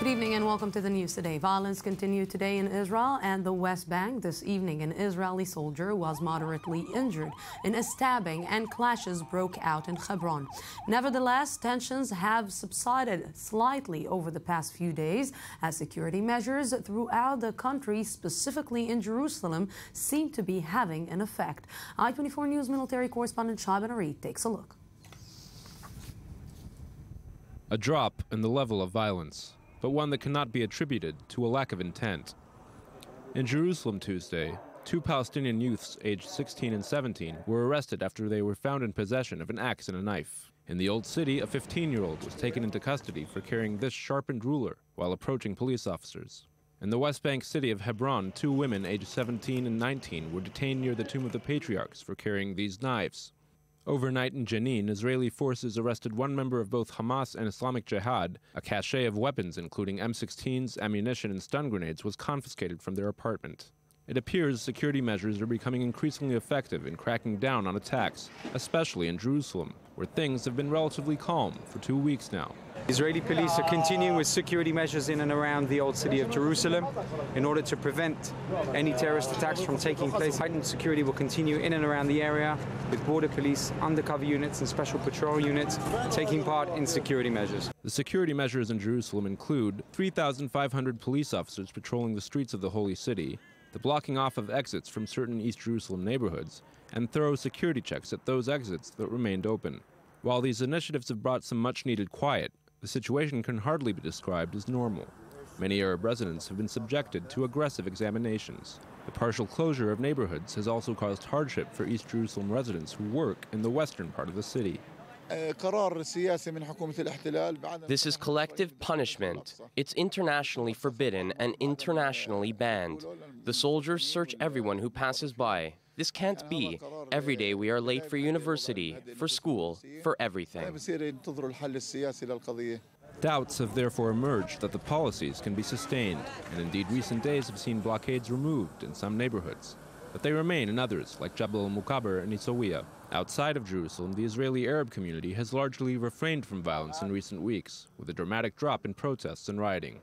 Good evening and welcome to the news today. Violence continued today in Israel and the West Bank. This evening, an Israeli soldier was moderately injured in a stabbing and clashes broke out in Hebron. Nevertheless, tensions have subsided slightly over the past few days as security measures throughout the country, specifically in Jerusalem, seem to be having an effect. I-24 News military correspondent Shai Ben Ari takes a look. A drop in the level of violence, but one that cannot be attributed to a lack of intent. In Jerusalem Tuesday, two Palestinian youths aged 16 and 17 were arrested after they were found in possession of an axe and a knife. In the Old City, a 15-year-old was taken into custody for carrying this sharpened ruler while approaching police officers. In the West Bank city of Hebron, two women aged 17 and 19 were detained near the Tomb of the Patriarchs for carrying these knives. Overnight in Jenin, Israeli forces arrested one member of both Hamas and Islamic Jihad. A cache of weapons, including M16s, ammunition, and stun grenades, was confiscated from their apartment. It appears security measures are becoming increasingly effective in cracking down on attacks, especially in Jerusalem, where things have been relatively calm for 2 weeks now. Israeli police are continuing with security measures in and around the Old City of Jerusalem in order to prevent any terrorist attacks from taking place. Heightened security will continue in and around the area, with border police, undercover units and special patrol units taking part in security measures. The security measures in Jerusalem include 3,500 police officers patrolling the streets of the Holy City, the blocking off of exits from certain East Jerusalem neighborhoods, and thorough security checks at those exits that remained open. While these initiatives have brought some much-needed quiet, the situation can hardly be described as normal. Many Arab residents have been subjected to aggressive examinations. The partial closure of neighborhoods has also caused hardship for East Jerusalem residents who work in the western part of the city. This is collective punishment. It's internationally forbidden and internationally banned. The soldiers search everyone who passes by. This can't be. Every day we are late for university, for school, for everything. Doubts have therefore emerged that the policies can be sustained, and indeed recent days have seen blockades removed in some neighborhoods. But they remain in others, like Jabal al-Mukaber and Isawiya. Outside of Jerusalem, the Israeli Arab community has largely refrained from violence in recent weeks, with a dramatic drop in protests and rioting.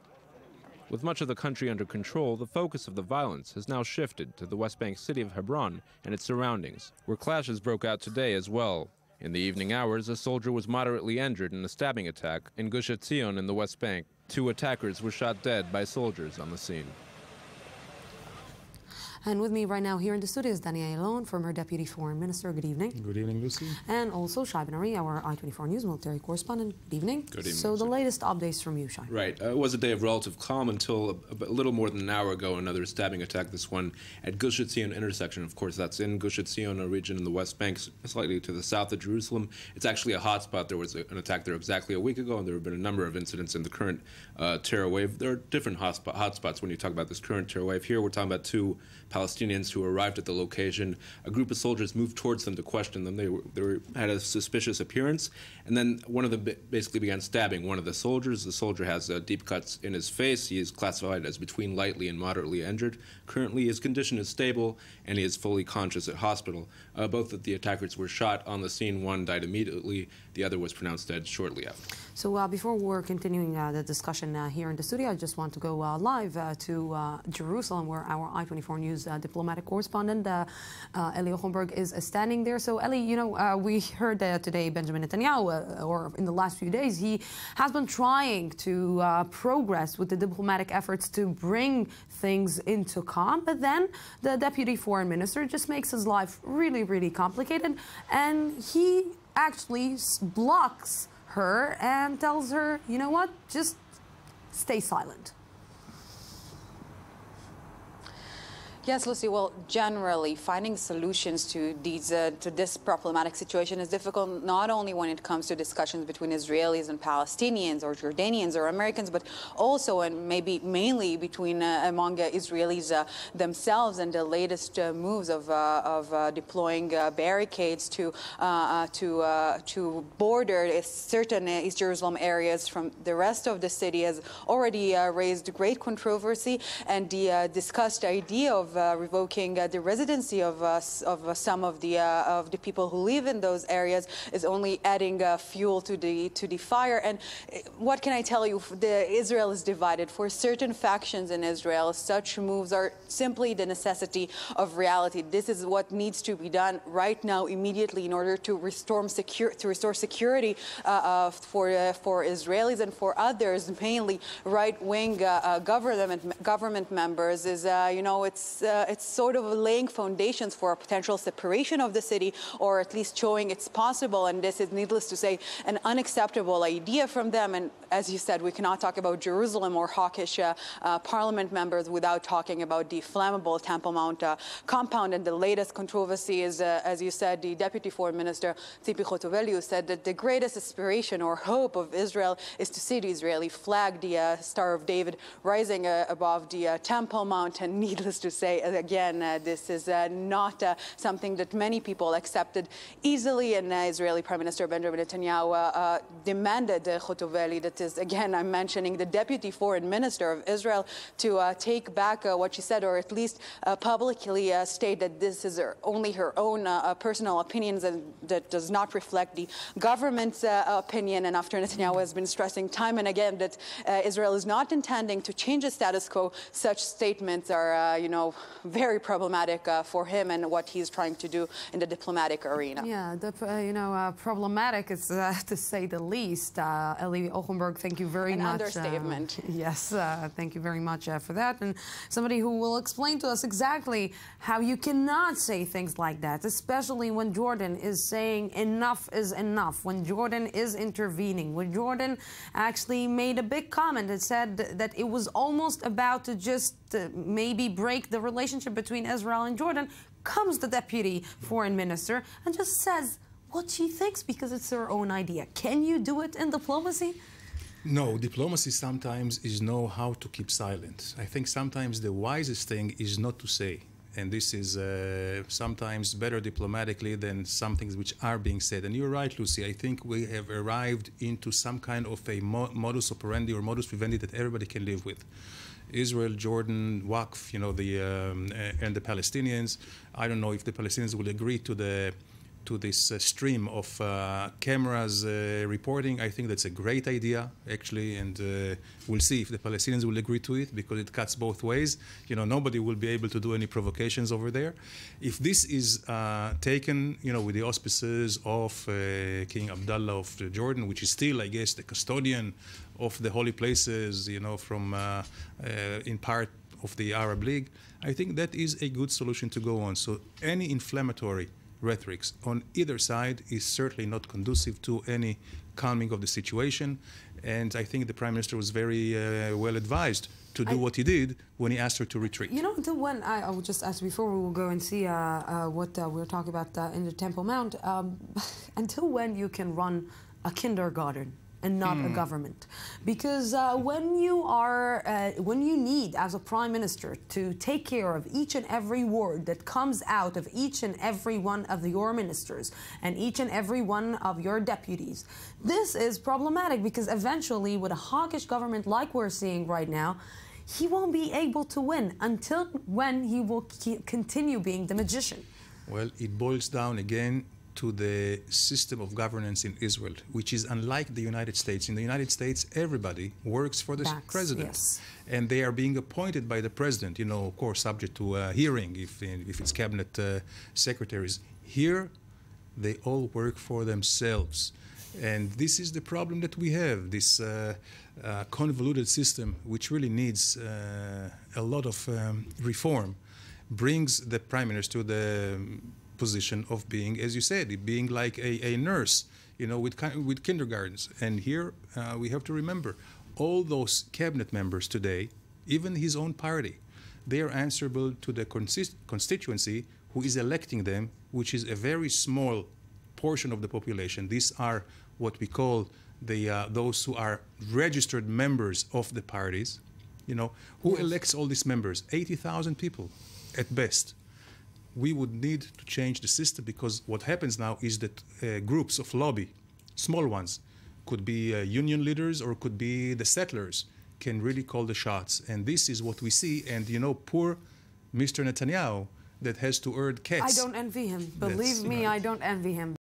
With much of the country under control, the focus of the violence has now shifted to the West Bank city of Hebron and its surroundings, where clashes broke out today as well. In the evening hours, a soldier was moderately injured in a stabbing attack in Gush Etzion in the West Bank. Two attackers were shot dead by soldiers on the scene. And with me right now here in the studio is Danny Ayalon, former Deputy Foreign Minister. Good evening. Good evening, Lucy. And also Shai Ben Ari, our I-24 News military correspondent. Good evening. Good evening. So the latest updates from you, Shai. Right. It was a day of relative calm until a little more than an hour ago, another stabbing attack, this one at Gush Etzion intersection. Of course, that's in Gush Etzion, a region in the West Bank, slightly to the south of Jerusalem. It's actually a hotspot. There was an attack there exactly a week ago, and there have been a number of incidents in the current terror wave. There are different hotspots when you talk about this current terror wave. Here we're talking about two Palestinians who arrived at the location. A group of soldiers moved towards them to question them. They had a suspicious appearance, and then one of them basically began stabbing one of the soldiers. The soldier has deep cuts in his face. He is classified as between lightly and moderately injured. Currently, his condition is stable, and he is fully conscious at hospital. Both of the attackers were shot on the scene. One died immediately. The other was pronounced dead shortly after. So before we're continuing the discussion here in the studio, I just want to go live to Jerusalem, where our I-24 News diplomatic correspondent Eli Hohenberg is standing there. So Eli, you know, we heard today Benjamin Netanyahu, or in the last few days, he has been trying to progress with the diplomatic efforts to bring things into calm, but then the deputy foreign minister just makes his life really, really complicated, and he actually blocks her and tells her, you know what, just stay silent. Yes, Lucy. Well, generally, finding solutions to this problematic situation is difficult, not only when it comes to discussions between Israelis and Palestinians or Jordanians or Americans, but also and maybe mainly between among Israelis themselves, and the latest moves of deploying barricades to border certain East Jerusalem areas from the rest of the city has already raised great controversy, and the discussed idea of revoking the residency of some of the people who live in those areas is only adding fuel to the fire. And what can I tell you? Israel is divided. For certain factions in Israel, such moves are simply the necessity of reality. This is what needs to be done right now, immediately, in order to restore security for Israelis and for others, mainly right-wing government members. Is it's sort of laying foundations for a potential separation of the city, or at least showing it's possible. And this is, needless to say, an unacceptable idea from them. And as you said, we cannot talk about Jerusalem or hawkish parliament members without talking about the flammable Temple Mount compound. And the latest controversy is, as you said, the Deputy Foreign Minister Tzipi Chotovely said that the greatest aspiration or hope of Israel is to see the Israeli flag, the Star of David, rising above the Temple Mount. And needless to say, again, this is not something that many people accepted easily. And Israeli Prime Minister Benjamin Netanyahu demanded Chotovely, that is, again, I'm mentioning the Deputy Foreign Minister of Israel, to take back what she said, or at least publicly state that this is only her own personal opinions and that does not reflect the government's opinion. And after Netanyahu has been stressing time and again that Israel is not intending to change the status quo, such statements are, very problematic for him and what he's trying to do in the diplomatic arena. Yeah, problematic is to say the least. Eli Ochenberg, thank you very much. An understatement. Yes, thank you very much for that. And somebody who will explain to us exactly how you cannot say things like that, especially when Jordan is saying enough is enough, when Jordan is intervening, when Jordan actually made a big comment and said that it was almost about to just maybe break the relationship between Israel and Jordan. Comes the Deputy Foreign Minister and just says what she thinks because it's her own idea. Can you do it in diplomacy? No, diplomacy sometimes is know how to keep silent. I think sometimes the wisest thing is not to say. And this is sometimes better diplomatically than some things which are being said. And you're right, Lucy. I think we have arrived into some kind of a modus operandi or modus vivendi that everybody can live with. Israel, Jordan, Waqf, and the Palestinians. I don't know if the Palestinians will agree to this stream of cameras reporting. I think that's a great idea, actually, and we'll see if the Palestinians will agree to it, because it cuts both ways. Nobody will be able to do any provocations over there. If this is taken, with the auspices of King Abdullah of Jordan, which is still, I guess, the custodian of the holy places, from in part of the Arab League, I think that is a good solution to go on. So any inflammatory rhetorics on either side is certainly not conducive to any calming of the situation. And I think the Prime Minister was very well advised to do what he did when he asked her to retreat. Until when, I will just ask before we will go and see what we're talking about in the Temple Mount, until when you can run a kindergarten and not a government? Because when you need, as a prime minister, to take care of each and every word that comes out of each and every one of your ministers and each and every one of your deputies, this is problematic, because eventually, with a hawkish government like we're seeing right now, he won't be able to win. Until when he will continue being the magician? Well, it boils down again to the system of governance in Israel, which is unlike the United States. In the United States, everybody works for the president. Yes. And they are being appointed by the president, of course, subject to a hearing if it's cabinet secretaries. Here, they all work for themselves. And this is the problem that we have, this convoluted system, which really needs a lot of reform, brings the prime minister to the position of being, as you said, being like a nurse, with kindergartens. And here we have to remember, all those cabinet members today, even his own party, they are answerable to the constituency who is electing them, which is a very small portion of the population. These are what we call those who are registered members of the parties. Who elects all these members? 80,000 people at best. We would need to change the system, because what happens now is that groups of lobby, small ones, could be union leaders or could be the settlers, can really call the shots. And this is what we see. And, poor Mr. Netanyahu that has to earn cash. I don't envy him. Believe me, I don't envy him.